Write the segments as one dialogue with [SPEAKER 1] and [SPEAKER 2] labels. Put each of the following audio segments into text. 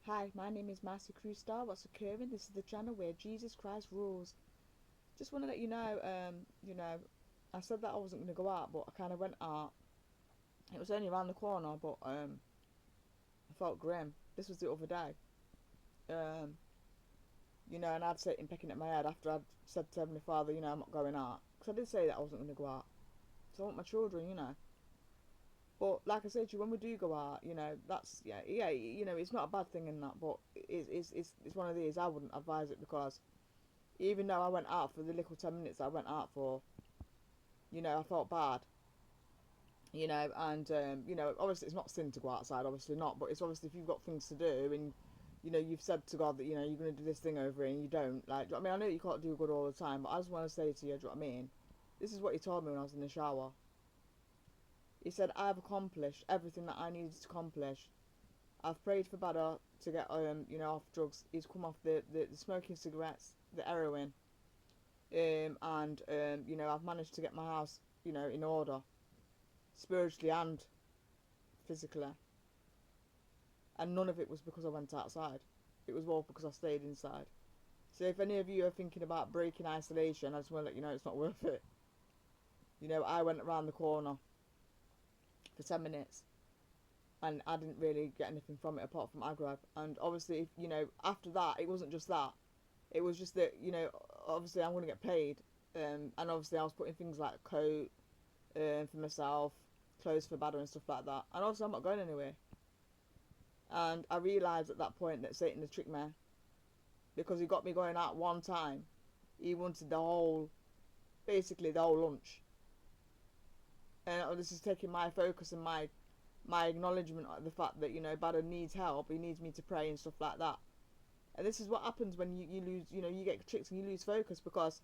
[SPEAKER 1] Hi, my name is Marcy Crewstar. What's occurring? This is the channel where Jesus Christ rules. Just want to let you know, I said that I wasn't going to go out, but I kind of went out. It was only around the corner, but I felt grim. This was the other day. Um, and I'd sitting picking at my head after I'd said to Heavenly Father, I'm not going out. Because I did say that I wasn't going to go out. So I want my children. But like I said to you, when we do go out, that's yeah. It's not a bad thing in that, but it's one of these. I wouldn't advise it because even though I went out for the little 10 minutes I went out for, I felt bad. And obviously it's not sin to go outside, obviously not. But it's obviously if you've got things to do and you've said to God that you're going to do this thing over here and you don't. Like, do you know what I mean? I know you can't do good all the time, but I just want to say to you, do you know what I mean? This is what he told me when I was in the shower. He said, I've accomplished everything that I needed to accomplish. I've prayed for Badr to get off drugs. He's come off the smoking cigarettes, the heroin, and I've managed to get my house, in order, spiritually and physically. And none of it was because I went outside. It was all because I stayed inside. So if any of you are thinking about breaking isolation, I just want to let you know it's not worth it. I went around the corner for 10 minutes and I didn't really get anything from it apart from aggro. And obviously, after that, it wasn't just that. It was just that, obviously I'm going to get paid. And obviously I was putting things like a coat for myself, clothes for Badr and stuff like that. And obviously I'm not going anywhere. And I realised at that point that Satan had tricked me because he got me going out one time. He wanted basically the whole lunch. And this is taking my focus and my acknowledgement of the fact that, Badr needs help. He needs me to pray and stuff like that. And this is what happens when you lose, you get tricked and you lose focus because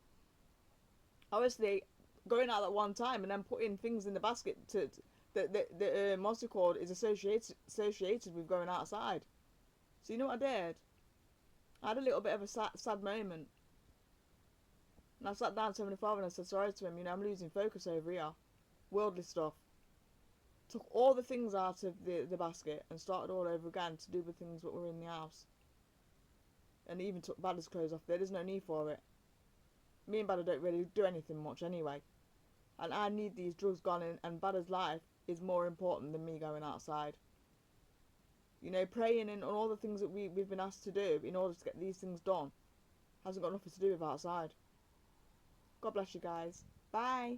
[SPEAKER 1] obviously going out at one time and then putting things in the basket to the what's it called is associated with going outside. So you know what I did? I had a little bit of a sad moment, and I sat down to my father and I said sorry to him. I'm losing focus over here, worldly stuff. Took all the things out of the basket and started all over again to do with things that were in the house. And even took Badr's clothes off there. There's no need for it. Me and Badr don't really do anything much anyway. And I need these drugs gone in, and Badr's life is more important than me going outside. Praying and all the things that we've been asked to do in order to get these things done hasn't got nothing to do with outside. God bless you guys. Bye.